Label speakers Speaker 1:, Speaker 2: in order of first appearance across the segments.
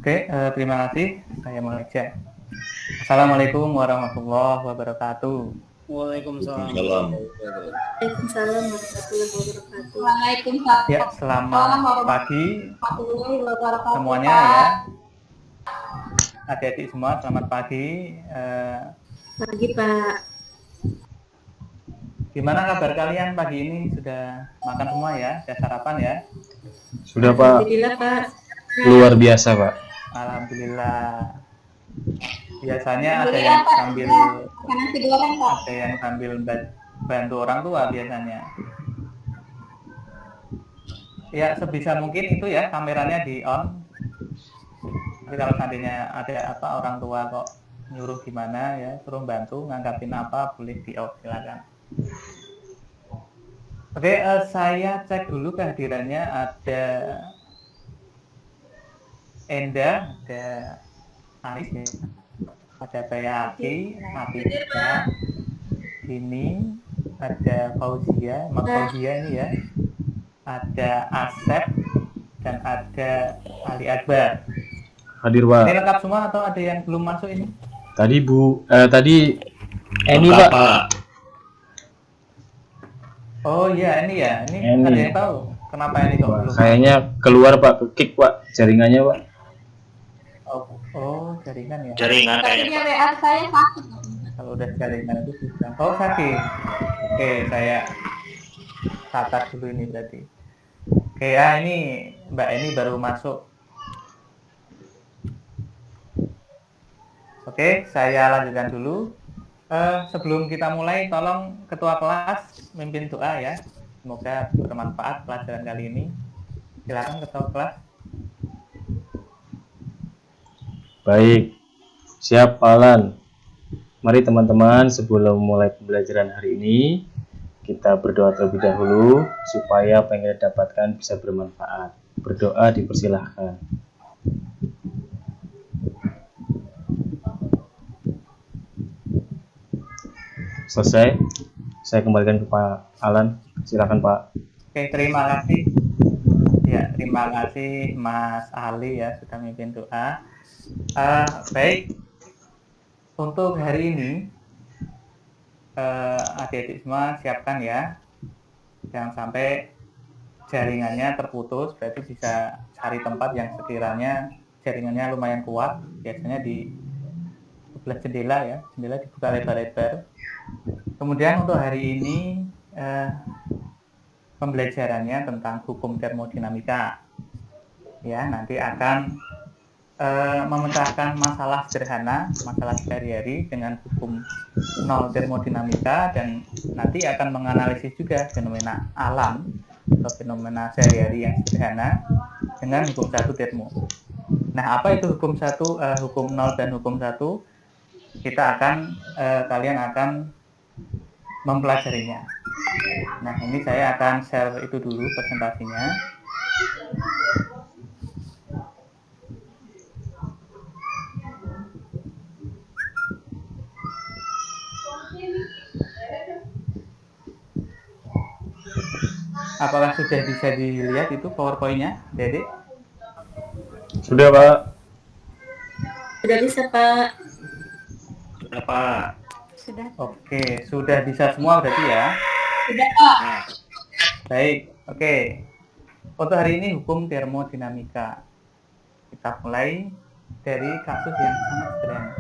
Speaker 1: Oke, terima kasih. Saya mulai cek. Assalamualaikum warahmatullahi wabarakatuh.
Speaker 2: Waalaikumsalam.
Speaker 3: Waalaikumsalam warahmatullahi wabarakatuh.
Speaker 4: Waalaikumsalam.
Speaker 1: Ya, selamat pagi semuanya ya. Adik-adik semua, selamat pagi.
Speaker 3: Pagi Pak.
Speaker 1: Gimana kabar kalian pagi ini? Sudah makan semua ya? Sudah sarapan ya?
Speaker 2: Sudah Pak.
Speaker 3: Alhamdulillah Pak.
Speaker 2: Luar biasa Pak.
Speaker 1: Alhamdulillah. Biasanya ada yang sambil bantu orang tua biasanya. Ya sebisa mungkin itu ya, kameranya di on. Tapi kalau seandainya ada orang tua kok nyuruh gimana ya, suruh bantu ngangkatin apa, boleh di off, silakan. Oke, saya cek dulu kehadirannya. Ada Enda, ada Anis ya, ada Bayaki, Nafisa, ini ada Fauzia, ini ya, ada Asep dan ada Ali Akbar.
Speaker 2: Hadir Pak.
Speaker 1: Ini lengkap semua atau ada yang belum masuk ini?
Speaker 2: Tadi ini Pak. Oh
Speaker 1: iya ini ya, ini ada yang tahu kenapa ini kok belum?
Speaker 2: Kayaknya keluar Pak, ke kick Pak, jaringannya Pak.
Speaker 1: Oh jaringan ya.
Speaker 4: Jaringan kayaknya WA saya sakit.
Speaker 1: Kalau udah jaringan itu bisa. Oh sakit. Oke, saya catat dulu ini berarti. Oke, ini Mbak ini baru masuk. Oke, saya lanjutkan dulu. Sebelum kita mulai, tolong ketua kelas mimpin doa ya. Semoga bermanfaat pelajaran kali ini. Silakan ketua kelas.
Speaker 2: Baik, siap Alan. Mari teman-teman, sebelum mulai pembelajaran hari ini, kita berdoa terlebih dahulu supaya apa yang kita dapatkan bisa bermanfaat. Berdoa dipersilahkan. Selesai, saya kembalikan ke Pak Alan. Silakan Pak.
Speaker 1: Oke, terima kasih. Ya, terima kasih Mas Ali ya sudah memimpin doa. Baik, untuk hari ini adik-adik semua siapkan ya, jangan sampai jaringannya terputus. Berarti bisa cari tempat yang sekiranya jaringannya lumayan kuat, biasanya di sebelah jendela ya, jendela dibuka lebar-lebar. Kemudian untuk hari ini pembelajarannya tentang hukum termodinamika ya, nanti akan memecahkan masalah sederhana, masalah sehari-hari dengan hukum nol termodinamika, dan nanti akan menganalisis juga fenomena alam atau fenomena sehari-hari yang sederhana dengan hukum satu termo. Nah, apa itu hukum satu, hukum nol dan hukum satu? Kita akan kalian akan mempelajarinya. Nah, ini saya akan share itu dulu presentasinya. Apakah sudah bisa dilihat itu PowerPoint-nya, Dede?
Speaker 2: Sudah Pak.
Speaker 3: Sudah bisa Pak.
Speaker 4: Sudah Pak.
Speaker 3: Sudah.
Speaker 1: Oke, sudah bisa semua berarti ya?
Speaker 4: Sudah Pak.
Speaker 1: Baik, oke. Untuk hari ini hukum termodinamika. Kita mulai dari kasus yang sangat sederhana.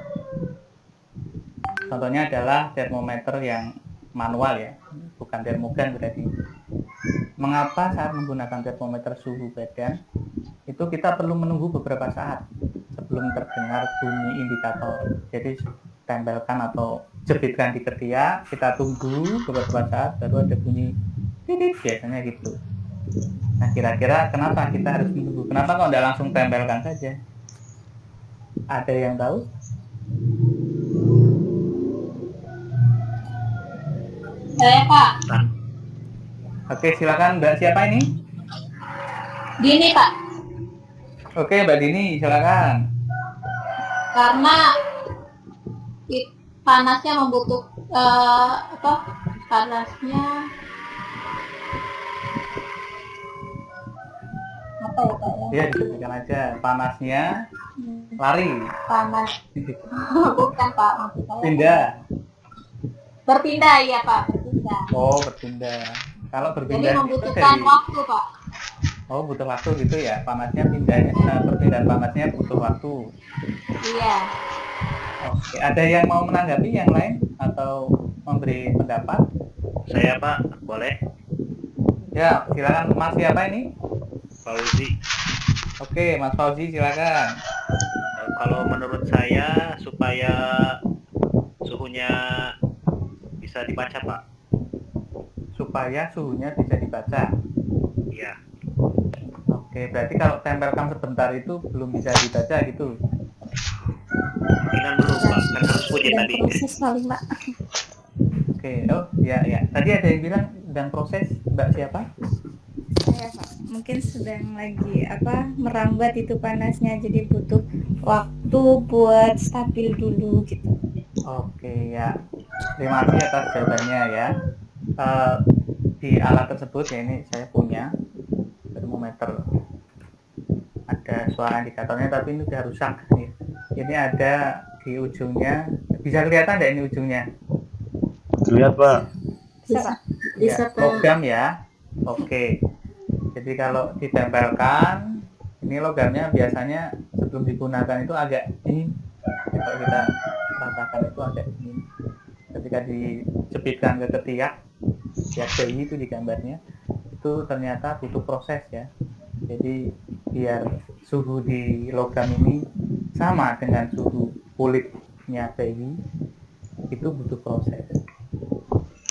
Speaker 1: Contohnya adalah termometer yang manual ya, bukan termogan berarti. Mengapa saat menggunakan termometer suhu badan itu kita perlu menunggu beberapa saat sebelum terdengar bunyi indikator. Jadi tempelkan atau jepitkan di ketiak, kita tunggu beberapa saat baru ada bunyi titit, biasanya gitu. Nah, kira-kira kenapa kita harus menunggu? Kenapa kok tidak langsung tempelkan saja? Ada yang tahu?
Speaker 4: Saya Pak.
Speaker 1: Oke, silakan Mbak. Siapa ini?
Speaker 4: Dini Pak.
Speaker 1: Oke, Mbak Dini, silakan.
Speaker 4: Karena panasnya membutuhkan panasnya
Speaker 1: Ya, disesuaikan aja. Panasnya lari.
Speaker 4: Panas. Bukan Pak, maksud saya.
Speaker 1: Pindah.
Speaker 4: Berpindah ya Pak, berpindah.
Speaker 1: Oh, berpindah. Kalau
Speaker 4: Jadi
Speaker 1: berpindah itu
Speaker 4: membutuhkan waktu Pak.
Speaker 1: Oh, butuh waktu gitu ya. Panasnya pindahnya, perpindahan panasnya butuh waktu.
Speaker 4: Iya.
Speaker 1: Oke, ada yang mau menanggapi yang lain atau memberi pendapat?
Speaker 5: Saya Pak, boleh?
Speaker 1: Ya, silakan. Mas siapa ini?
Speaker 5: Fauzi.
Speaker 1: Oke, Mas Fauzi silakan.
Speaker 5: Kalau menurut saya supaya suhunya bisa dibaca Pak.
Speaker 1: Supaya suhunya bisa dibaca.
Speaker 5: Iya.
Speaker 1: Oke, berarti kalau tempelkan sebentar itu belum bisa dibaca gitu.
Speaker 5: Mungkinan belum Pak, kan harus punya
Speaker 3: Sedang
Speaker 5: tadi.
Speaker 3: proses paling Pak.
Speaker 1: Oke, oh ya ya. Tadi ada yang bilang sedang proses, Mbak siapa?
Speaker 3: Saya Pak, mungkin sedang lagi merambat itu panasnya, jadi butuh waktu buat stabil dulu gitu.
Speaker 1: Oke ya. Terima kasih atas jawabannya ya. Di alat tersebut ya ini saya punya termometer. Ada suara indikatornya tapi ini udah rusak nih. Ini ada di ujungnya. Bisa kelihatan nggak ini ujungnya?
Speaker 2: Terlihat Pak.
Speaker 3: Bisa
Speaker 1: Ya,
Speaker 3: Pak.
Speaker 1: logam ya. Oke. Jadi kalau ditempelkan, ini logamnya biasanya sebelum digunakan itu agak dingin. Kalau kita rasakan itu agak dingin. Ketika dijepitkan ke ketiak, ya bayi itu di gambarnya, itu ternyata butuh proses ya. Jadi biar suhu di logam ini sama dengan suhu kulitnya bayi, itu butuh proses.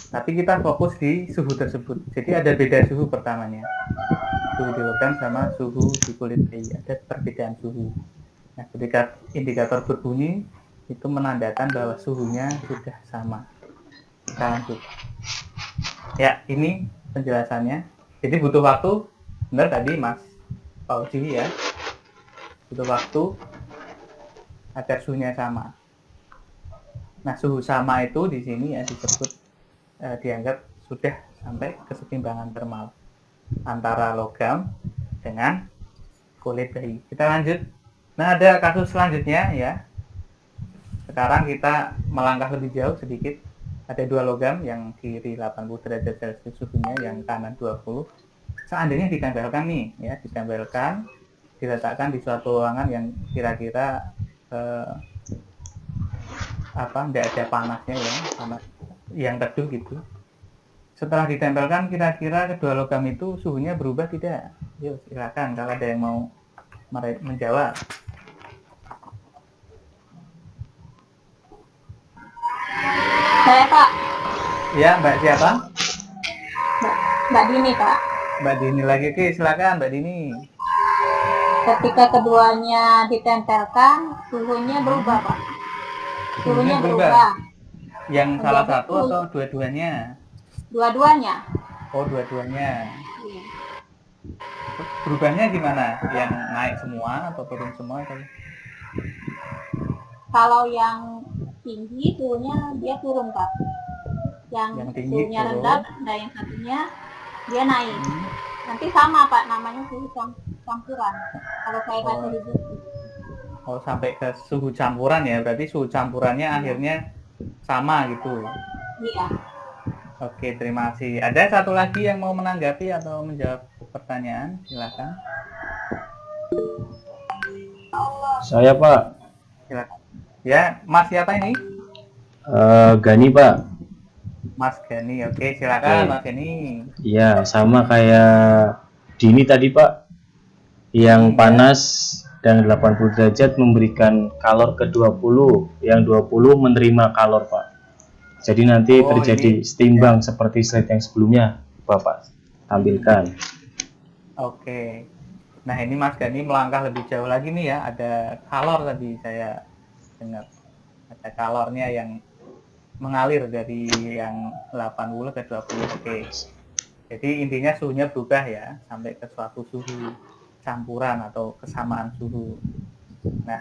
Speaker 1: Tapi kita fokus di suhu tersebut. Jadi ada beda suhu pertamanya. Suhu di logam sama suhu di kulit bayi. Ada perbedaan suhu. Nah, ketika indikator berbunyi, itu menandakan bahwa suhunya sudah sama. Kita lanjut. Ya, ini penjelasannya. Jadi butuh waktu, benar tadi Mas Fauzi ya. Butuh waktu agar suhunya sama. Nah, suhu sama itu di sini ya disebut dianggap sudah sampai kesetimbangan termal antara logam dengan kulit bayi. Kita lanjut. Nah, ada kasus selanjutnya ya. Sekarang kita melangkah lebih jauh sedikit. Ada dua logam yang kiri 80 derajat Celcius suhunya, yang kanan 20. Seandainya ditempelkan nih ya, ditempelkan, diletakkan di suatu ruangan yang kira-kira tidak ada panasnya ya, panas yang teduh gitu. Setelah ditempelkan, kira-kira kedua logam itu suhunya berubah tidak? Yuk silakan kalau ada yang mau menjawab.
Speaker 4: Saya Pak,
Speaker 1: Ya, Mbak siapa?
Speaker 4: Mbak Dini Pak.
Speaker 1: Mbak Dini lagi. Oke, silakan Mbak Dini.
Speaker 4: Ketika keduanya ditempelkan, suhunya berubah Pak. Suhunya berubah.
Speaker 1: Yang salah
Speaker 4: Menjadi
Speaker 1: satu
Speaker 4: cool.
Speaker 1: atau dua-duanya?
Speaker 4: Dua-duanya.
Speaker 1: Oh, dua-duanya.
Speaker 4: Iya.
Speaker 1: Berubahnya gimana? Yang naik semua atau turun semua? Atau?
Speaker 4: Kalau yang tinggi suhunya dia turun Pak. Yang
Speaker 1: Yang tinggi
Speaker 4: suhunya
Speaker 1: turun.
Speaker 4: rendah, nah yang satunya dia naik. Nanti sama Pak, namanya suhu campuran. Kalau saya baca di buku.
Speaker 1: Oh, sampai ke suhu campuran ya. Berarti suhu campurannya akhirnya sama gitu.
Speaker 4: Iya.
Speaker 1: Oke, terima kasih. Ada satu lagi yang mau menanggapi atau menjawab pertanyaan? Silakan.
Speaker 2: Saya Pak.
Speaker 1: Silakan. Ya, Mas siapa ini?
Speaker 2: Gani Pak.
Speaker 1: Mas Gani. Oke, silakan
Speaker 2: Oke.
Speaker 1: Mas Gani.
Speaker 2: Iya, sama kayak Dini tadi Pak. Yang panas dan 80 derajat memberikan kalor ke 20, yang 20 menerima kalor Pak. Jadi nanti
Speaker 1: Oh,
Speaker 2: terjadi
Speaker 1: ini-
Speaker 2: setimbang seperti slide yang sebelumnya Bapak tampilkan.
Speaker 1: Oke. Nah, ini Mas Gani melangkah lebih jauh lagi nih ya. Ada kalor tadi saya dengar. Ada kalornya yang mengalir dari yang 80 ke 20. Oke. Jadi intinya suhunya berubah ya sampai ke suatu suhu campuran atau kesamaan suhu. Nah,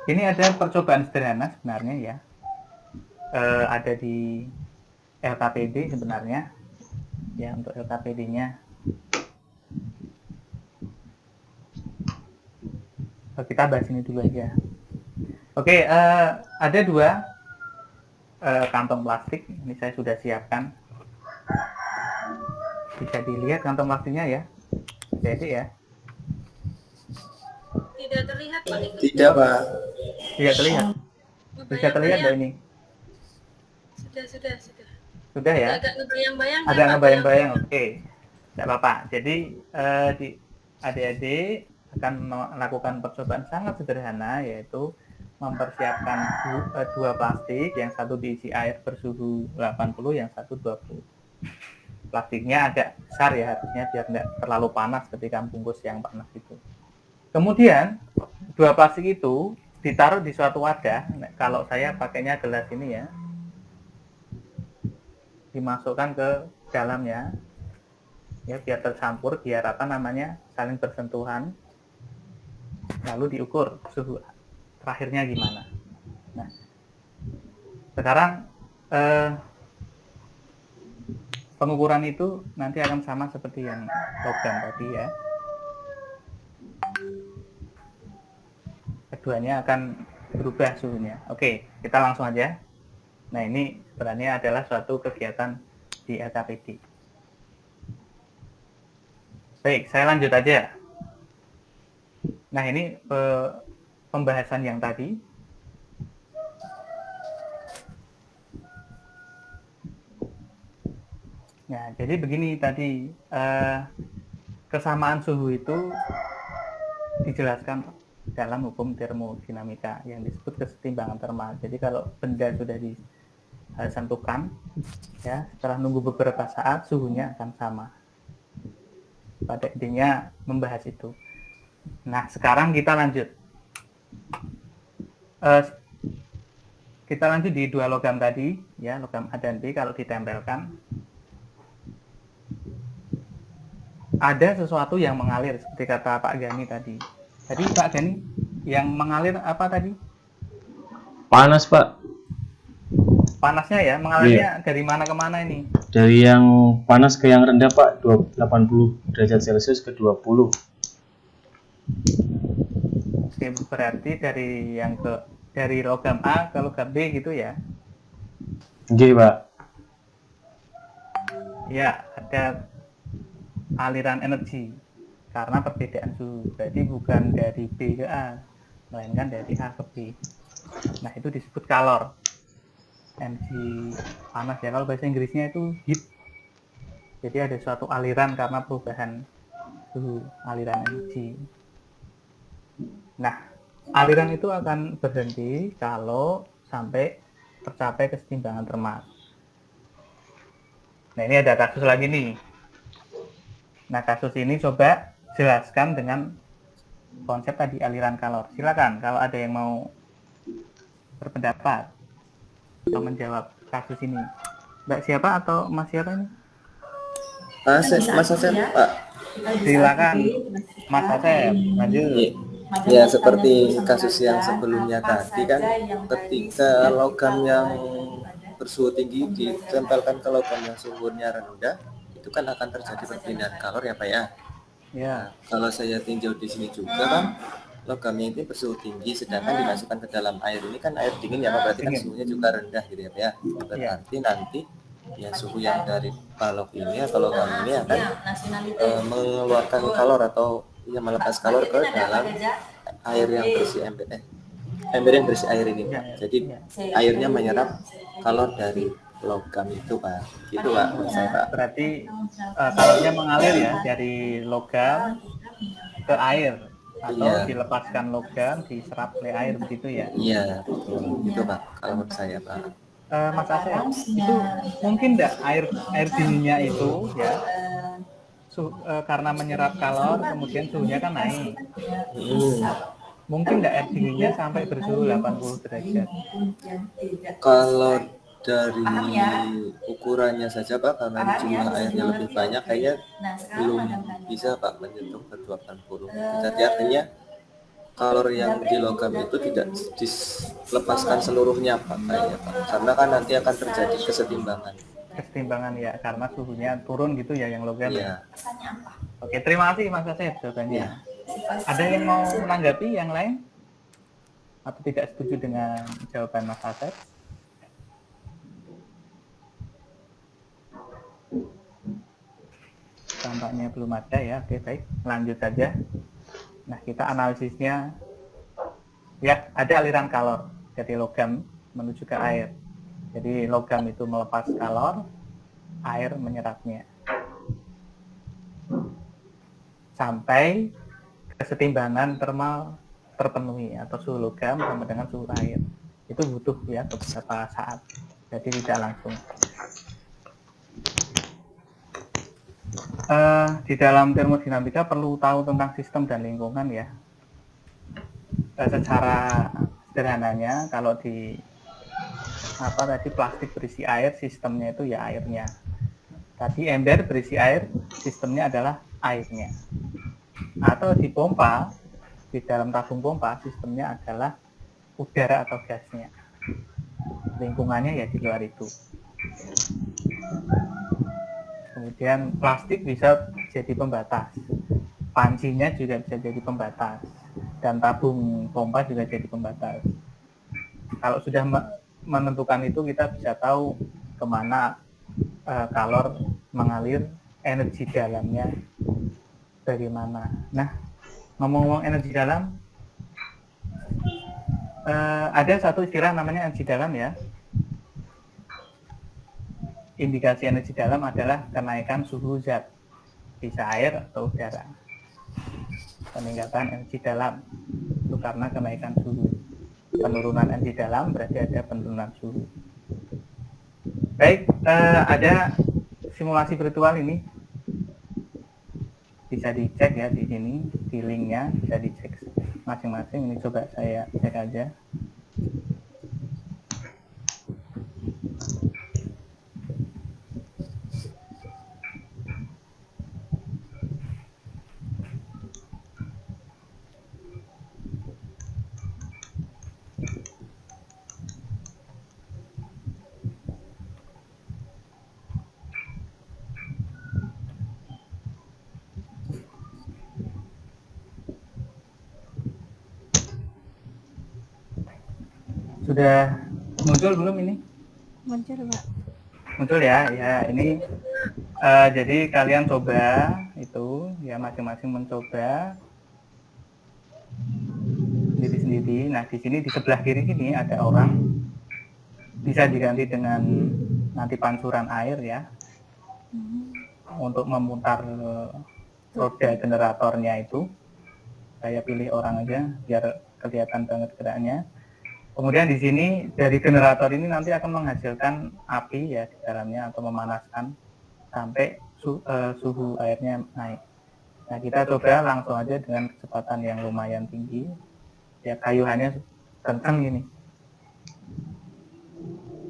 Speaker 1: ini ada percobaan sederhana sebenarnya ya. Ada di LKPD sebenarnya. Ya, untuk LKPD-nya Kita bahas ini dulu aja. Oke, ada 2 kantong plastik. Ini saya sudah siapkan. Bisa dilihat kantong plastiknya ya. Jadi ya.
Speaker 6: Tidak terlihat Pak.
Speaker 7: Tidak, Pak.
Speaker 1: Tidak terlihat. Bisa terlihat nggak ini?
Speaker 6: Sudah.
Speaker 1: Sudah ya?
Speaker 6: Agak ngebayang-bayang.
Speaker 1: Agak ngebayang-bayang. Oke. Tidak apa-apa. Jadi adik-adik akan melakukan percobaan sangat sederhana, yaitu mempersiapkan 2 plastik, yang satu diisi air bersuhu 80, yang satu 20. Plastiknya agak besar ya harusnya, biar nggak terlalu panas ketika bungkus yang panas itu. Kemudian 2 plastik itu ditaruh di suatu wadah. Nah, kalau saya pakainya gelas ini ya, dimasukkan ke dalamnya ya, biar tercampur, biar saling bersentuhan, lalu diukur suhu terakhirnya gimana. Nah, sekarang pengukuran itu nanti akan sama seperti yang logam tadi ya. Keduanya akan berubah suhunya. Oke, kita langsung aja. Nah, ini sebenarnya adalah suatu kegiatan di LKPD. Baik, saya lanjut aja. Nah, ini pembahasan yang tadi. Nah, jadi begini tadi, kesamaan suhu itu dijelaskan dalam hukum termodinamika yang disebut kesetimbangan termal. Jadi kalau benda sudah disentuhkan, ya, setelah nunggu beberapa saat suhunya akan sama. Pada intinya membahas itu. Nah, sekarang kita lanjut. Kita lanjut di 2 logam tadi, ya, logam A dan B. Kalau ditempelkan, ada sesuatu yang mengalir, seperti kata Pak Gani tadi. Tadi Pak Gani, yang mengalir apa tadi?
Speaker 2: Panas, Pak.
Speaker 1: Panasnya ya, mengalirnya dari mana ke mana ini?
Speaker 2: Dari yang panas ke yang rendah, Pak. 80 derajat Celcius ke 20.
Speaker 1: Oke, berarti dari logam A ke logam B gitu ya?
Speaker 2: Oke, Pak.
Speaker 1: Ya, ada aliran energi karena perbedaan suhu. Berarti bukan dari B ke A, melainkan dari A ke B. Nah, itu disebut kalor. Energi panas ya, kalau bahasa Inggrisnya itu heat. Jadi ada suatu aliran karena perubahan suhu, aliran energi. Nah, aliran itu akan berhenti kalau sampai tercapai kesetimbangan termal. Nah, ini ada kasus lagi nih. Nah, kasus ini coba jelaskan dengan konsep tadi aliran kalor. Silakan kalau ada yang mau berpendapat atau menjawab kasus ini. Mbak siapa atau Mas siapa ini?
Speaker 7: Mas Asep, Pak.
Speaker 1: Silakan Mas Asep, lanjut.
Speaker 7: Ya, seperti kasus yang sebelumnya tadi kan, ketika logam yang bersuhu tinggi ditempelkan ke logam yang suhunya rendah, itu kan akan terjadi perpindahan kalor ya, Pak ya.
Speaker 1: Ya.
Speaker 7: Nah, kalau saya tinjau di sini juga kan, logamnya itu bersuhu tinggi, sedangkan dimasukkan ke dalam air ini kan air dingin ya, Pak. Berarti kan suhunya juga rendah gitu ya, Pak ya. Berarti nanti ya suhu yang dari balok ini atau logam ini akan mengeluarkan kalor atau ya melepas kalor ke dalam air yang berisi ember yang berisi air ini, Pak. Jadi airnya menyerap kalor dari logam itu, Pak. Gitu, Pak, menurut saya, Pak.
Speaker 1: Berarti kalornya mengalir ya dari logam ke air atau dilepaskan logam diserap oleh air begitu ya?
Speaker 7: Iya, betul. Gitu, Pak. Kalau menurut saya, Pak.
Speaker 1: Mas Asep, itu mungkin enggak air dinginnya itu ya karena menyerap kalor kemudian suhunya kan naik. Mungkin enggak air dinginnya sampai bersuhu 80 derajat?
Speaker 7: Kalau dari ukurannya saja, Pak, karena jumlah airnya lebih banyak, kayaknya belum bisa, Pak, menyentuh ke 80. Jadi artinya kalor yang di logam itu tidak dilepaskan seluruhnya, Pak, kayaknya, Pak. Karena kan nanti akan terjadi kesetimbangan
Speaker 1: Ya, karena suhunya turun gitu ya yang logam.
Speaker 7: ya.
Speaker 1: Oke, terima kasih Mas Asep jawabannya. Ada yang mau menanggapi yang lain? Atau tidak setuju dengan jawaban Mas Asep? Tampaknya belum ada ya. Oke, baik. Lanjut saja. Nah, kita analisisnya. Ya, ada aliran kalor dari logam menuju ke air. Jadi logam itu melepas kalor, air menyerapnya. Sampai kesetimbangan termal terpenuhi atau suhu logam sama dengan suhu air. Itu butuh ya beberapa saat. Jadi tidak langsung. Di dalam termodinamika perlu tahu tentang sistem dan lingkungan ya. Secara sederhananya kalau di plastik berisi air, sistemnya itu ya airnya. Tadi ember berisi air, sistemnya adalah airnya. Atau di pompa, di dalam tabung pompa, sistemnya adalah udara atau gasnya. Lingkungannya ya di luar itu. Kemudian plastik bisa jadi pembatas. Pancinya juga bisa jadi pembatas. Dan tabung pompa juga jadi pembatas. Kalau sudah menentukan itu, kita bisa tahu kemana kalor mengalir, energi dalamnya bagaimana. Nah, ngomong-ngomong energi dalam, ada satu istilah namanya energi dalam ya. Indikasi energi dalam adalah kenaikan suhu zat, bisa air atau udara. Peningkatan energi dalam itu karena kenaikan suhu. Penurunan energi dalam berarti ada penurunan suhu. Baik, ada simulasi virtual ini. Bisa dicek ya di sini, di linknya bisa dicek masing-masing. Ini coba saya cek aja. Sudah muncul belum ini?
Speaker 3: Muncul, Pak.
Speaker 1: Muncul ya, ya ini jadi kalian coba itu ya masing-masing mencoba sendiri-sendiri. Nah di sini di sebelah kiri ini ada orang, bisa diganti dengan nanti pancuran air ya, untuk memutar roda generatornya itu. Saya pilih orang aja biar kelihatan banget geraknya. Kemudian di sini dari generator ini nanti akan menghasilkan api ya di dalamnya atau memanaskan sampai suhu airnya naik. Nah kita coba langsung aja dengan kecepatan yang lumayan tinggi. Ya kayuhannya kencang gini.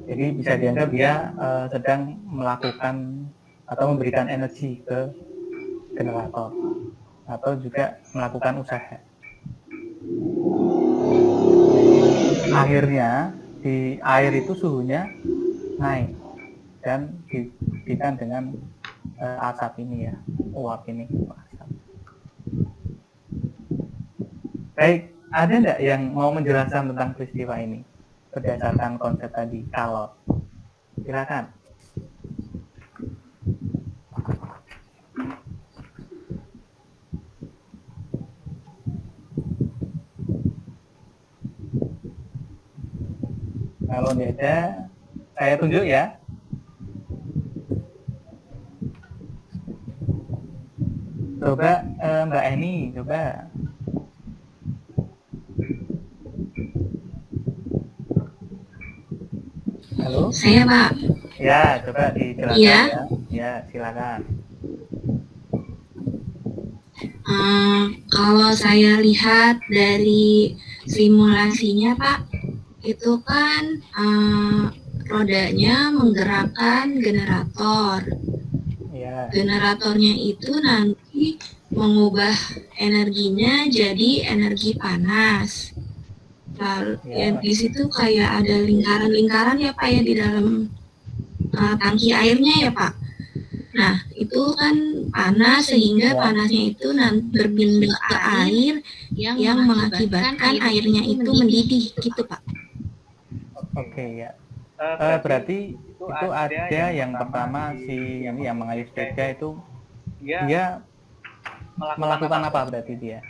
Speaker 1: Jadi bisa dianggap dia sedang melakukan atau memberikan energi ke generator atau juga melakukan usaha. Akhirnya di air itu suhunya naik dan diberikan dengan asap ini ya, uap ini. Asap. Baik, ada enggak yang mau menjelaskan tentang peristiwa ini berdasarkan konsep tadi kalor? Silakan. Kalau tidak ada, saya tunjuk ya. Coba Mbak Eni, coba. Halo?
Speaker 6: Saya, Pak.
Speaker 1: Ya, coba dijelaskan
Speaker 6: Iya.
Speaker 1: ya. Ya, silakan.
Speaker 6: Kalau saya lihat dari simulasinya, Pak, itu kan rodanya menggerakkan generator.
Speaker 1: Ya.
Speaker 6: Generatornya itu nanti mengubah energinya jadi energi panas. Lalu ya, di situ kayak ada lingkaran-lingkaran ya Pak ya di dalam tangki airnya ya Pak. Nah itu kan panas, sehingga panasnya itu nanti berpindah ke air yang mengakibatkan airnya itu mendidih gitu Pak.
Speaker 1: Oke ya. Berarti itu ada yang pertama si ini yang mengayuh sepeda itu dia melakukan apa berarti dia?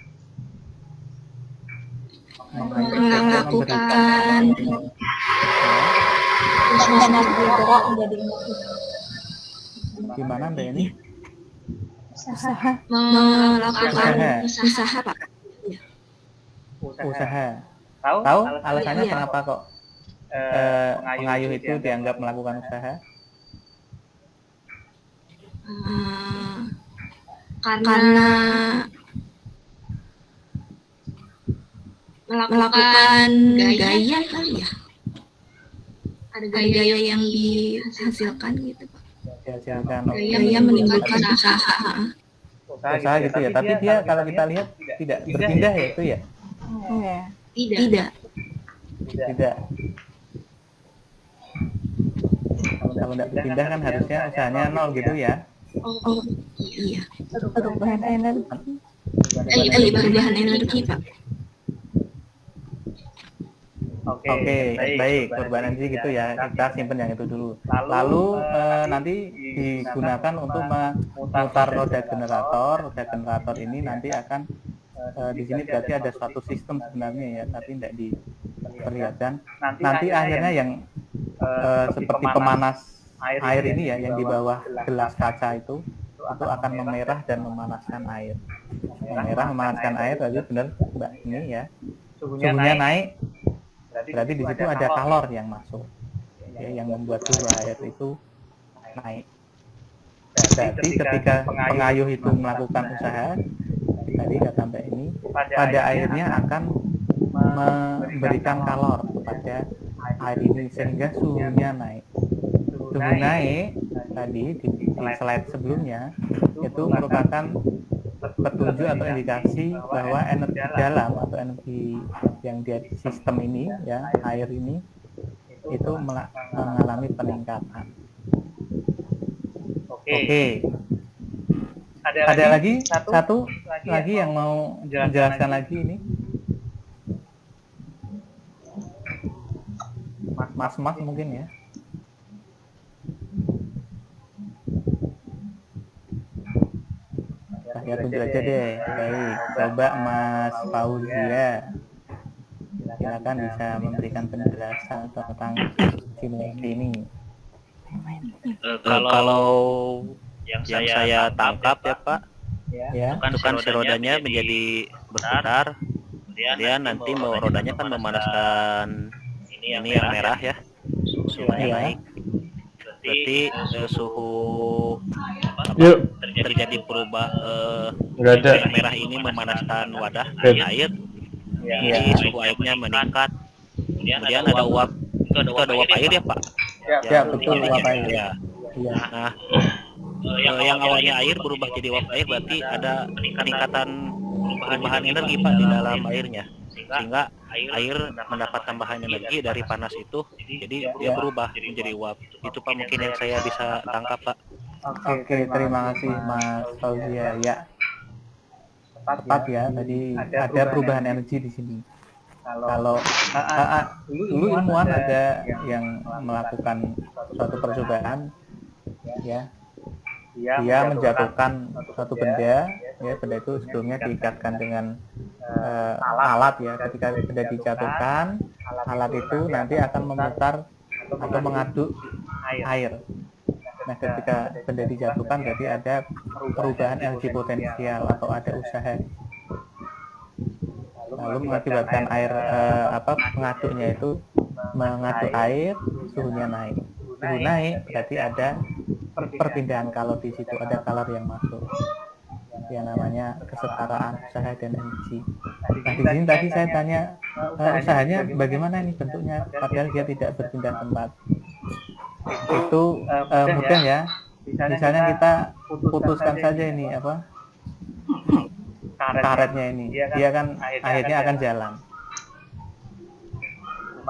Speaker 6: Melakukan
Speaker 4: energi gerak menjadi energi
Speaker 1: Gimana Mbak ini?
Speaker 6: melakukan usaha Pak.
Speaker 1: Usaha. Tahu alasannya
Speaker 6: Iya.
Speaker 1: kenapa kok pengayuh itu dianggap melakukan usaha?
Speaker 6: Karena melakukan gaya kali ya. Ada gaya yang dihasilkan gitu Pak.
Speaker 1: Dihasilkan
Speaker 6: Gaya menimbulkan usaha.
Speaker 1: usaha gitu ya. Tapi dia kalau kita lihat tidak berpindah ya itu ya?
Speaker 3: Iya.
Speaker 6: Tidak.
Speaker 1: Tidak. Kalau tidak berpindah kan harusnya usahanya nol gitu ya?
Speaker 6: Oh iya.
Speaker 3: Perubahan energi.
Speaker 6: Iya, perubahan energi Pak.
Speaker 1: Oke, baik. Perubahan energi gitu ya. Kita simpen yang itu dulu. Lalu nanti digunakan untuk memutar roda generator. Roda generator ini nanti akan di sini berarti ada suatu sistem sebenarnya ya, tapi tidak diperlihatkan. Nanti akhirnya yang seperti pemanas air ini ya, yang di bawah gelas kaca itu akan memerah dan memanaskan air. Memerah, memanaskan air, lalu benar Mbak ini ya. Suhunya naik. Berarti di situ ada kalor yang masuk, ya, yang membuat suhu air itu naik. Berarti ketika pengayuh itu melakukan usaha, tadi kata Mbak ini, pada airnya akan memberikan kalor kepada air ini sehingga suhunya naik. Suhu naik tadi di slide sebelumnya itu merupakan petunjuk atau indikasi bahwa energi dalam atau energi yang di sistem ini ya, air ini itu mengalami peningkatan. Oke. Ada lagi satu lagi yang mau menjelaskan lagi ini. Mas mungkin ya. Ya tunjuk aja deh. Baik, coba Mas Fauzia. Silakan bisa memberikan penjelasan tentang simulasi ini.
Speaker 5: Kalau yang saya tangkap ya Pak,
Speaker 1: Ya.
Speaker 5: itu kan si rodanya menjadi berputar, kemudian nanti rodanya kan memanaskan ini yang merah ya, suhunya
Speaker 1: Iya.
Speaker 5: naik. Berarti suhu
Speaker 2: Yuk,
Speaker 5: terjadi
Speaker 2: nggak ada.
Speaker 5: yang merah ini memanaskan wadah
Speaker 2: Baik.
Speaker 5: air,
Speaker 1: Iya.
Speaker 5: jadi suhu airnya meningkat. Kemudian ada uap, itu ada uap air ya Pak?
Speaker 1: Ya, betul uap air.
Speaker 5: Ya.
Speaker 1: Iya.
Speaker 5: Nah, yang awalnya air berubah jadi uap air, berarti ada peningkatan perubahan energi Pak di dalam airnya, sehingga air mendapat tambahan energi dari panas itu, jadi dia berubah menjadi uap. Itu Pak mungkin yang saya bisa tangkap Pak.
Speaker 1: Oke, terima kasih Mas Fauzia. Ya, tepat ya. Tadi ada perubahan energi di sini. Kalau dulu ilmuwan ada yang melakukan suatu percobaan, ya, dia menjatuhkan suatu benda, ya, benda itu sebelumnya diikatkan dengan alat ya. Ketika benda dijatuhkan, alat itu nanti akan memutar atau mengaduk air. Nah, ketika benda dijatuhkan berarti ada perubahan energi potensial atau ada usaha. Lalu mengakibatkan air pengaduknya itu mengaduk air, suhunya naik. Suhu naik berarti ada perpindahan kalor di situ, ada kalor yang masuk. Yang namanya kesetaraan usaha dan energi. Nah, di sini tadi saya tanya usahanya bagaimana ini bentuknya, padahal dia tidak berpindah tempat. Itu mudah ya. Misalnya kita putuskan saja ini karetnya ini, dia kan akhirnya akan jalan.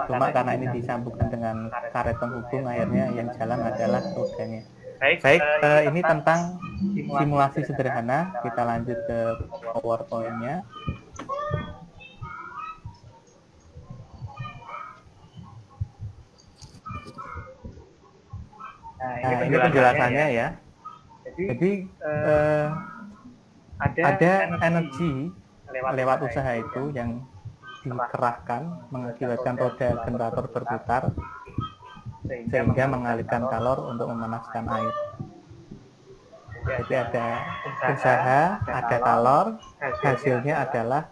Speaker 1: Cuma karena ini disambungkan dengan karet penghubung, akhirnya yang jalan adalah rodanya. Baik, ini tentang simulasi sederhana. Kita lanjut ke PowerPoint-nya. Nah, ini penjelasannya ya. Jadi ada energi lewat usaha itu yang dikerahkan mengakibatkan roda generator berputar sehingga mengalirkan kalor untuk memanaskan air. Jadi ada usaha, ada kalor, hasilnya adalah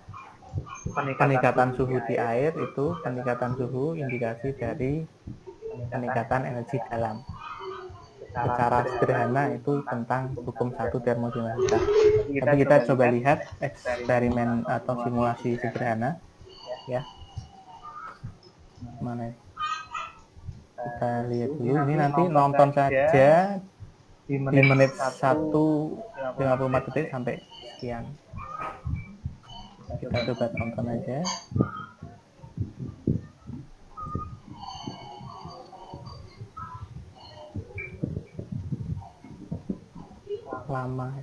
Speaker 1: peningkatan suhu di air. Itu peningkatan suhu indikasi dari peningkatan energi dalam. Secara sederhana itu tentang hukum 1 termodinamika. Tapi kita coba lihat eksperimen atau simulasi sederhana ya. Mana? Kita lihat dulu. Ini nanti nonton saja di menit 1:54 detik sampai sekian. Kita coba tonton aja. Lama ya.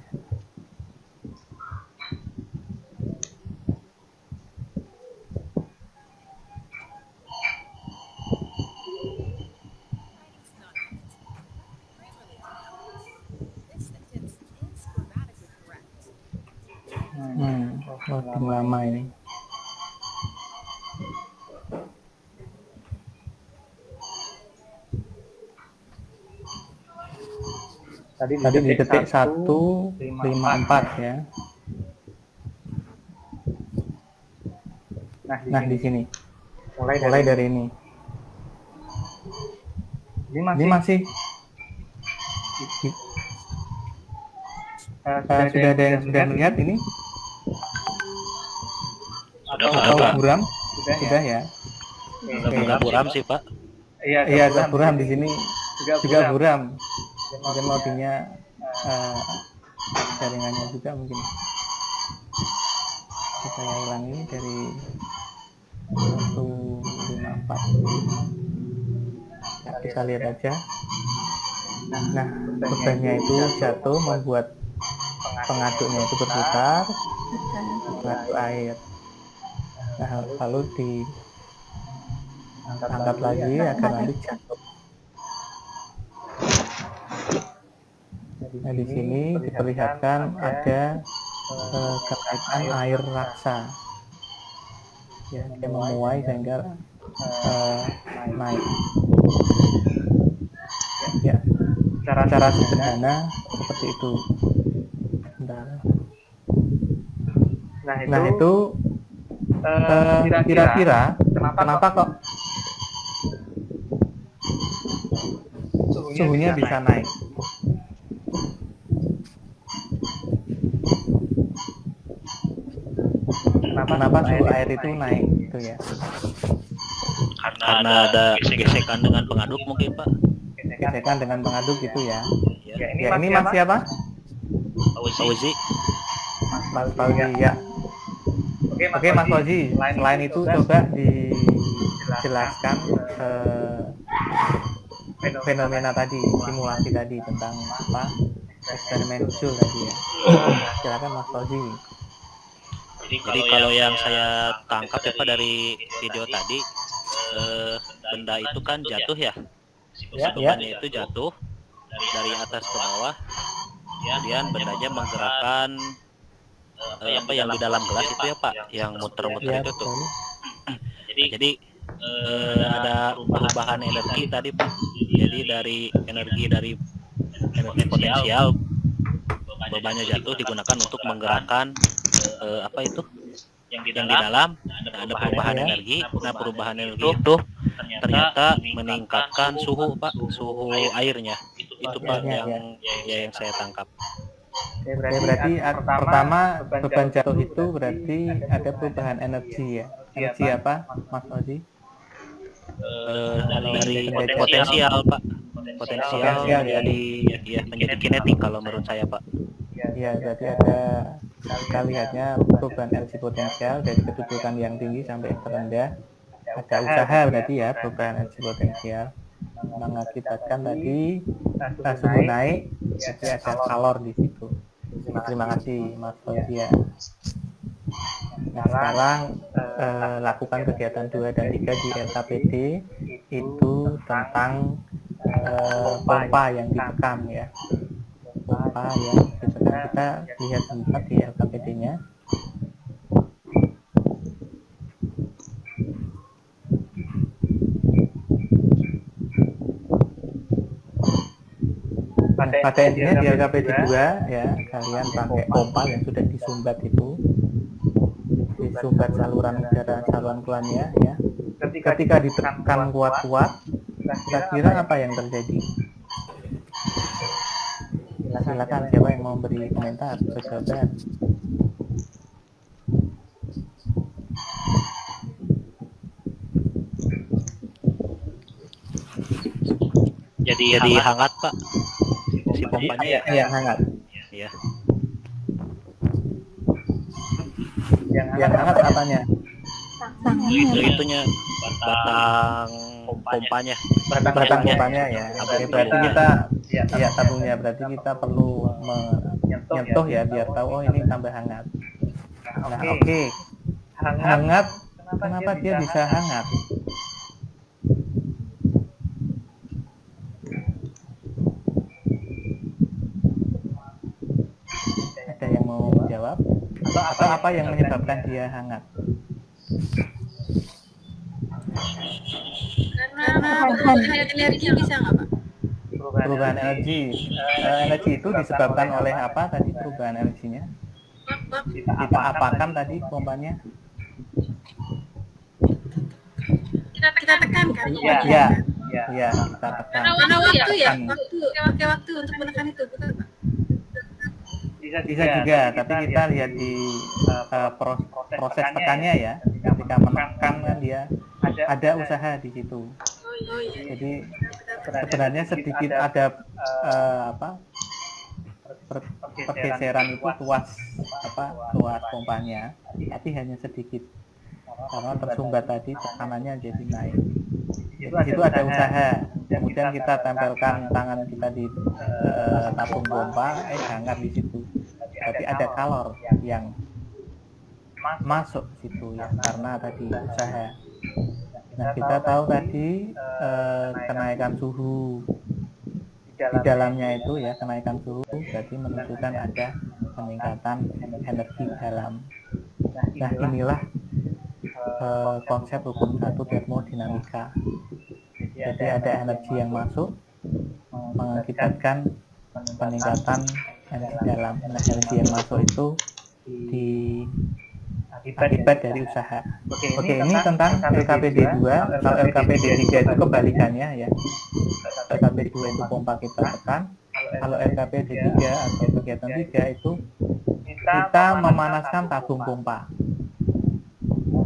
Speaker 1: Loading lama ini. Tadi di detik 1:54 ya. Nah, di sini. Mulai dari ini. Ini masih sudah ada yang sudah melihat ini? Atau buram? Sudah ya.
Speaker 5: Enggak buram sih, Pak.
Speaker 1: Iya, agak buram di sini. Juga buram. Mungkin loadingnya jaringannya juga mungkin. Kita ulangi dari 1:54. Nah, kita lihat aja. Nah, bebannya itu jatuh membuat pengaduknya itu berputar, mengaduk air. Nah, lalu diangkat lagi agar nanti jatuh. Nah, di sini diperlihatkan ada kenaikan air raksa. Ya, dia memuai sehingga naik. Ya, cara sederhana seperti itu. Nah, itu kira-kira kenapa kok suhunya bisa naik? Kenapa suhu air itu naik gitu ya?
Speaker 5: Karena ada gesekan dengan pengaduk mungkin, Pak.
Speaker 1: Gesekan dengan pengaduk gitu ya.
Speaker 5: Ya.
Speaker 1: Ya, ini Mas siapa?
Speaker 5: Fauzi.
Speaker 1: Mas Fauzi ya. Oke Mas Fauzi, selain itu coba dijelaskan fenomena tadi, simulasi tadi tentang apa eksperimen Joule tadi ya. Silakan Mas Fauzi.
Speaker 5: Jadi kalau yang saya tangkap ya Pak dari video tadi, benda itu kan jatuh ya. Bebannya itu jatuh dari atas ke bawah. Kemudian bendanya menggerakkan apa yang di dalam gelas itu ya Pak, yang muter-muter itu tuh. Jadi ada perubahan energi tadi Pak. Jadi dari energi potensial bebannya jatuh digunakan untuk menggerakkan apa itu yang di dalam. Nah, ada perubahan energi. Nah, perubahan energi itu ternyata meningkatkan suhu Pak, suhu airnya. Itu Pak yang saya tangkap.
Speaker 1: Berarti pertama beban jatuh itu berarti ada perubahan energi ya. Energi apa Mas Fauzi?
Speaker 5: Dari potensial Pak, potensial menjadi kinetik kalau menurut saya Pak.
Speaker 1: Ya, berarti ada kita lihatnya perubahan energi potensial dari kedudukan yang tinggi sampai terendah. Ada usaha berarti ya perubahan energi potensial mengakibatkan tadi suhu naik, jadi ada kalor di situ. Terima kasih Mas Fauzia. Nah, sekarang lakukan kegiatan 2 dan 3 di LKPD itu tentang pompa yang ditekan ya. Pompa yang ditekan, kita lihat sebentar di LKPD-nya. Pada intinya di LKPD 2 ya, kalian pakai pompa yang sudah disumbat itu, disumbat saluran udara, saluran keluarnya ya. Ketika ditekan kuat-kuat, kira-kira apa yang terjadi? Silakan, siapa yang mau beri komentar atau jawaban?
Speaker 5: Jadi hangat Pak si pompanya ya.
Speaker 1: Iya, hangat.
Speaker 5: Iya.
Speaker 1: Yang hangat apanya?
Speaker 5: Itunya batang pompanya.
Speaker 1: Batang pompanya ya. Oke, berarti kita ya tabungnya, berarti kita perlu menyentuh ya biar tahu oh ini tambah hangat. Nah, oke. Hangat, kenapa dia bisa hangat? Ada yang mau jawab? Atau apa yang menyebabkan dia hangat?
Speaker 6: Karena perubahan energi bisa nggak Pak?
Speaker 1: Perubahan energi. Energi itu disebabkan oleh apa tadi perubahan energinya? Kita apakan tadi pompanya?
Speaker 6: Kita tekan kan?
Speaker 1: Iya, kita tekan.
Speaker 6: Karena waktu ya, waktu untuk menekan itu, betul Pak?
Speaker 1: Bisa juga, tapi kita lihat di proses tekannya ya. Ketika menekan kan dia ada usaha di situ.
Speaker 6: Oh iya.
Speaker 1: Jadi sebenarnya sedikit ada pergeseran itu tuas pompanya, tapi hanya sedikit karena tersumbat tadi tekanannya jadi naik. Jadi di situ ada usaha. Kemudian kita tempelkan tangan kita di tabung pompa, hangat di situ. Tapi ada kalor yang masuk ke situ ya karena tadi usaha. Nah, kita tahu tadi kenaikan suhu di dalamnya itu ya, kenaikan suhu berarti menunjukkan ada peningkatan energi dalam. Nah, inilah konsep hukum 1 termodinamika. Jadi ada energi yang masuk mengakibatkan peningkatan energi dalam. Nah, energi yang masuk itu akibat dari usaha. Oke, ini tentang LKPD 2. Kalau LKPD 3 itu kebalikannya ya. LKPD 2 itu pompa kita tekan. Kalau LKPD 3 atau kegiatan 3 itu kita memanaskan tabung pompa.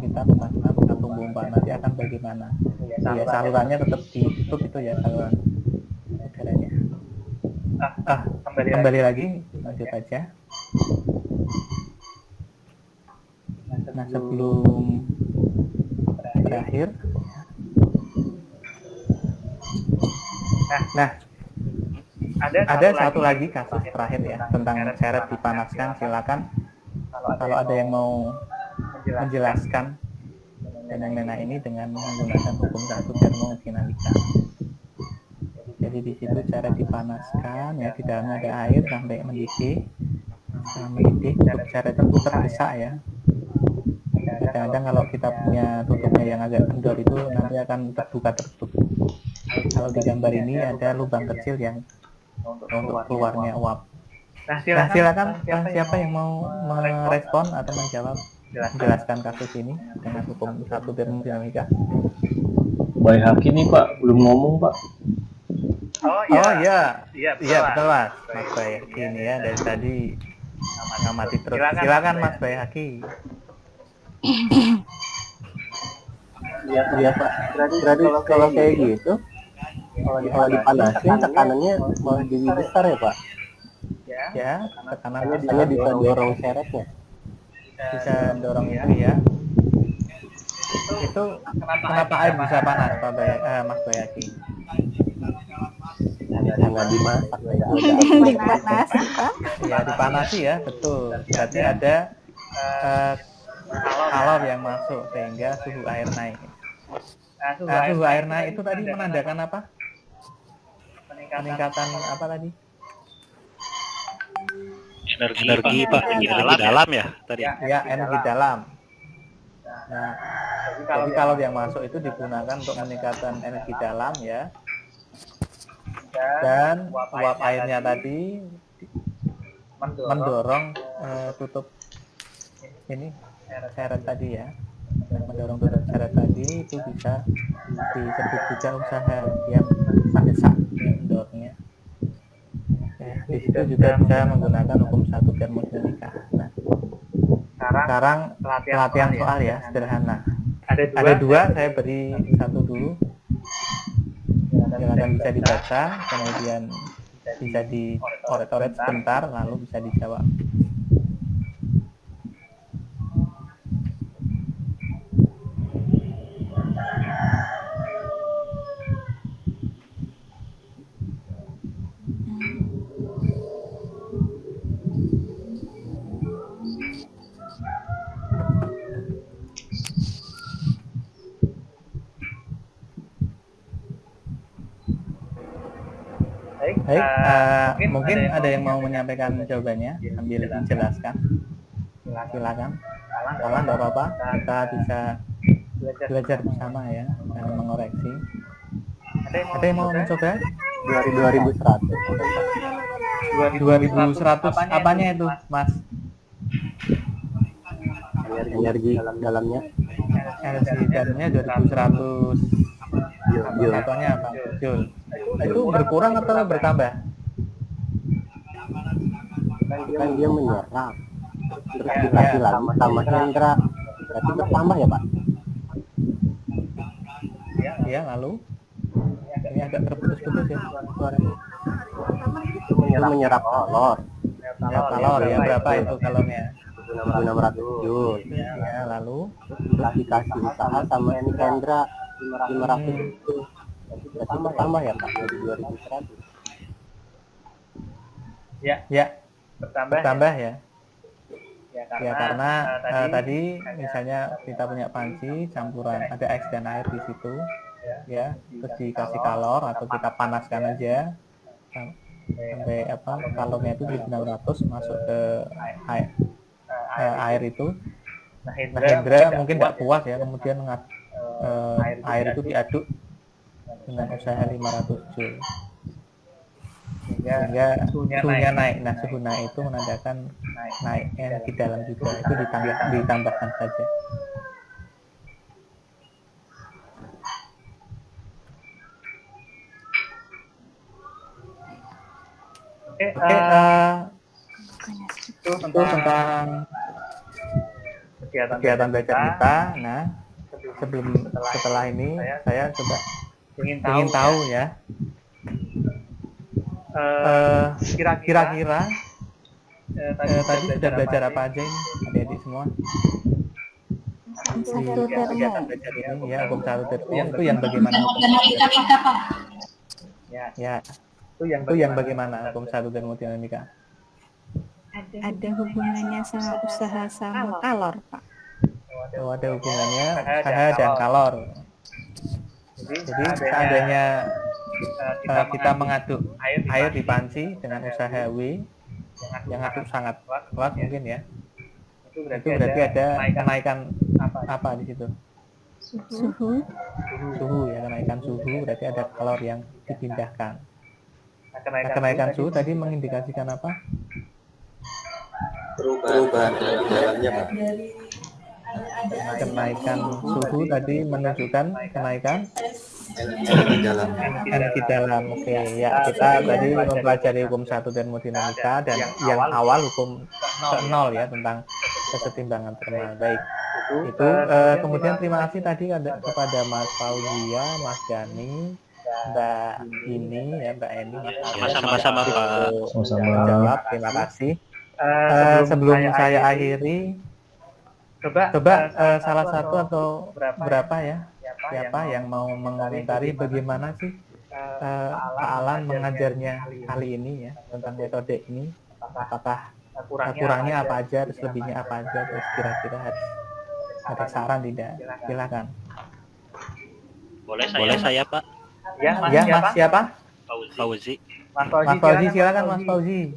Speaker 1: Kita memanaskan tabung pompa. Nanti akan bagaimana? Ya, salurannya tetap ditutup itu ya, saluran udaranya. Kembali lagi, lanjut aja. Nah, sebelum berakhir, nah ada satu lagi kasus terakhir ya tentang seret dipanaskan. Silakan kalau ada yang mau menjelaskan fenomena ini dengan menggunakan hukum 1 termodinamika. Jadi di situ cara dipanaskan ya, di dalamnya ada air sampai mendidih. Untuk cara itu terdesak ya. Kadang-kadang kalau kita punya tutupnya yang agak kendor itu nanti akan terbuka tertutup. Kalau di gambar ini ada lubang kecil yang untuk keluarnya uap. Nah, silakan siapa yang mau merespon atau menjelaskan kasus ini dengan hukum 1 termodinamika.
Speaker 2: Baik Haki nih Pak, belum ngomong Pak.
Speaker 1: Oh iya betul Mas Bayhaki ini ya, dari tadi ngamati terus. Silakan Mas Bayhaki. Iya Pak. Berarti kalau kayak gitu, kalau dipanasin tekanannya malah jadi besar ya Pak? Ya, tekanannya dia bisa dorong seretnya. Bisa dorong itu ya. Itu kenapa air bisa panas Pak Mas Bayhaki? Karena dimasak.
Speaker 3: Dipanas Pak.
Speaker 1: Ya, dipanasi ya, betul. Berarti ada kalor yang masuk sehingga suhu air naik. Suhu air naik itu tadi menandakan apa? Peningkatan apa tadi?
Speaker 5: Energi Pak, energi dalam ya tadi.
Speaker 1: Ya, energi dalam. Nah, jadi kalor yang masuk itu digunakan untuk meningkatkan energi dalam ya. Dan uap airnya tadi mendorong tutup ini seret tadi ya. Mendorong tutup seret tadi itu bisa disebut juga usaha yang mendesak mendorongnya. Ya, di situ juga bisa menggunakan hukum 1 termodinamika. Nah, sekarang pelatihan soal ya, sederhana. Ada dua, saya beri satu dulu. Silakan bisa dibaca, kemudian bisa dioret-oret sebentar, lalu bisa dijawab. Baik, mungkin ada yang mau menyampaikan jawabannya sambil dijelaskan. Silakan. Salah nggak apa-apa, kita bisa belajar bersama ya, dan mengoreksi. Ada yang mau mencoba? 2100 apanya itu, Mas?
Speaker 8: Energi dalamnya.
Speaker 1: Energi dalamnya 2100. Satuannya apa? Joule. Itu berkurang atau bertambah?
Speaker 8: Kan dia menyerap. Terus dikasih lagi sama Hendra. Berarti bertambah ya, Pak?
Speaker 1: Ya, lalu ini agak terputus-putus ya suaranya.
Speaker 8: Itu menyerap kalor.
Speaker 1: Ya, kalor ya, berapa itu kalornya?
Speaker 8: 1600 Joule.
Speaker 1: Ya, lalu
Speaker 8: Terus dikasih usaha sama Hendra 500 Joule. Berarti bertambah ya, Pak? Jadi 2100.
Speaker 1: ya bertambah ya. Ya, karena tadi misalnya kita punya panci campuran ada es dan air di situ ya, terus dikasih kalor atau kita panaskan aja sampai kalornya itu 1600 masuk ke air itu. Nah, Hendra mungkin nggak puas ya, kemudian air itu diaduk dengan usaha 500 Joule sehingga suhunya naik. Nah, suhu naik itu menandakan naik energi dalam juga, itu ditambahkan saja. Oke, itu tentang kegiatan belajar kita. Nah, setelah ini saya coba ingin tahu ya, kira-kira tadi sudah belajar apa aja ini adik-adik semua? Kegiatan belajar ini ya, hukum 1 termo itu yang bagaimana? Ya, itu yang bagaimana hukum 1 termodinamika?
Speaker 3: Ada hubungannya sama usaha sama kalor, Pak.
Speaker 1: Oh, ada hubungannya usaha dan kalor. Jadi seandainya kita mengaduk air di panci dengan usaha W yang aduk sangat kuat mungkin ya, itu berarti ada kenaikan apa di situ? Suhu ya, kenaikan suhu berarti ada kalor yang dipindahkan. Nah, kenaikan suhu tadi mengindikasikan apa?
Speaker 7: Perubahan energi dalamnya, Pak.
Speaker 1: Kenaikan suhu tadi menunjukkan kenaikan energi dalam. Oke, ya, kita tadi mempelajari hukum 1 termodinamika dan yang awal hukum ke-0 ya, tentang kesetimbangan termal. Baik, itu kemudian terima kasih tadi kepada Mas Fauzia, Mas Gani, Mbak Ini ya, Mbak Eni, Mas
Speaker 5: Sama-sama, Pak.
Speaker 1: menjawab. Terima kasih. Sebelum saya akhiri, coba salah satu atau berapa ya, siapa yang mau mengomentari bagaimana sih Pak Alan mengajarnya kali ini ya, tentang metode ini. apakah kurangnya apa aja, terus lebihnya apa aja, terus kira-kira ada saran tidak? Silakan.
Speaker 5: Boleh saya Pak?
Speaker 1: Ya, Mas siapa?
Speaker 5: Fauzi.
Speaker 1: Mas Fauzi, silakan Mas Fauzi.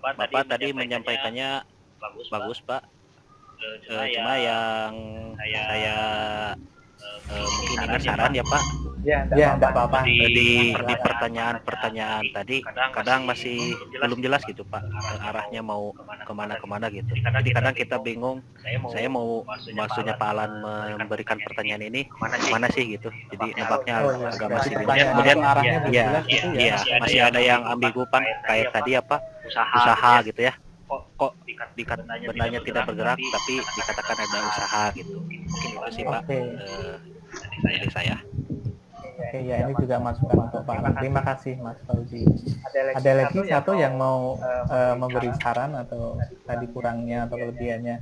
Speaker 5: Bapak tadi menyampaikannya bagus Pak. Cuma yang saya mungkin ingin saran ya Pak.
Speaker 1: Ya, enggak apa-apa.
Speaker 5: Di pertanyaan tadi kadang masih belum jelas gitu Pak, arahnya mau kemana gitu. Jadi kadang kita bingung, saya mau maksudnya Pak Alan memberikan pertanyaan ini kemana sih gitu. Jadi nebaknya agak masih bingung. Kemudian ya masih ada yang ambigu Pak, kayak tadi apa usaha gitu ya. Kok bendanya tidak bergerak tapi dikatakan ada usaha gitu. Mungkin itu sih Pak dari saya.
Speaker 1: Oke, ya ini juga masukan untuk Pak Alan. Terima kasih Mas Fauzi. Ada lagi satu yang mau memberi saran atau tadi kurangnya atau kelebihannya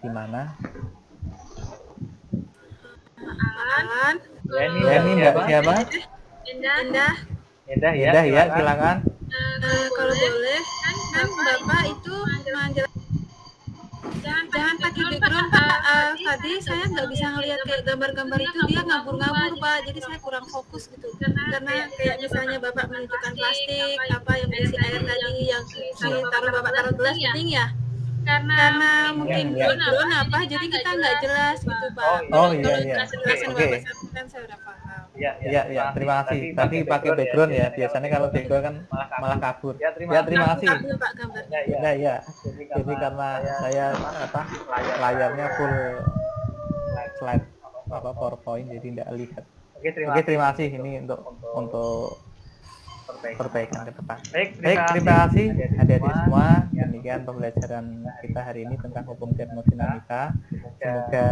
Speaker 1: di mana?
Speaker 6: Alan.
Speaker 1: Ya, ini Mbak siapa?
Speaker 6: Indah.
Speaker 1: Indah ya, silakan.
Speaker 6: Kalau boleh kan Bapak itu jangan pakai background Pak. Tadi saya nggak bisa ngelihat kayak gambar-gambar itu, dia ngabur-ngabur Pak, jadi saya kurang fokus gitu karena kayak misalnya Bapak menunjukkan plastik apa yang berisi air tadi yang Bapak taruh gelas penting ya, karena mungkin drone apa jadi kita nggak jelas gitu Pak.
Speaker 1: Oh iya.
Speaker 6: Penjelasan
Speaker 1: Oke.
Speaker 6: Bapak sampaikan saya udah paham.
Speaker 1: Ya, terima kasih. Tapi pakai background ya. Biasanya kalau background kan malah kabur. Ya, terima kasih.
Speaker 6: Ambil Pak gambarnya.
Speaker 1: Ya. Jadi karena saya layarnya full slide PowerPoint jadi tidak lihat. Oke, terima kasih ini untuk perbaikan ke depan. Baik, terima kasih adik-adik semua. Demikian pembelajaran kita hari ini tentang hukum termodinamika. Semoga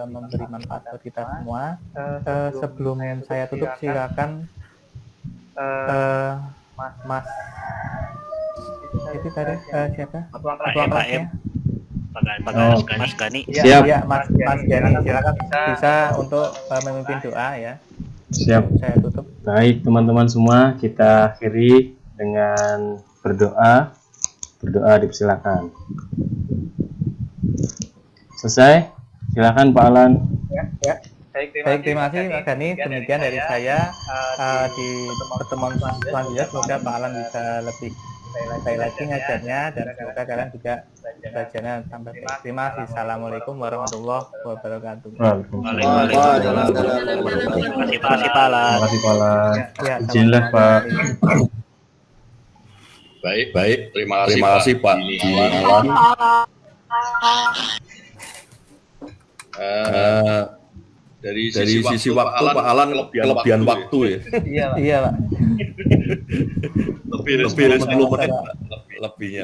Speaker 1: memberi manfaat buat kita semua. Sebelum saya tutup, silakan Mas itu tadi siapa? Ketua kelasnya?
Speaker 5: Mas Gani.
Speaker 2: Siap.
Speaker 1: Ya, Mas Gani, silakan bisa untuk memimpin doa ya.
Speaker 2: Siap.
Speaker 1: Saya tutup.
Speaker 2: Baik teman-teman semua, kita akhiri dengan berdoa. Berdoa dipersilakan. Selesai? Silakan Pak Alan.
Speaker 1: Ya. Baik, terima kasih Mas Gani. Demikian dari saya di pertemuan selanjutnya. Semoga Pak Alan bisa lebih baik lagi ngajarnya dan semoga kalian juga belajarnya tambah baik. Terima kasih. Assalamualaikum warahmatullahi wabarakatuh.
Speaker 2: Waalaikumsalam.
Speaker 5: Terima kasih Pak Alan.
Speaker 2: Terima kasih Pak Alan.
Speaker 1: Ya,
Speaker 2: Izinlah Pak.
Speaker 9: Baik. Terima kasih Pak Alan. Dari sisi waktu Pak Alan kelebihan waktu ya.
Speaker 1: Iya Pak.
Speaker 9: Lebih dari 10 menit lebihnya.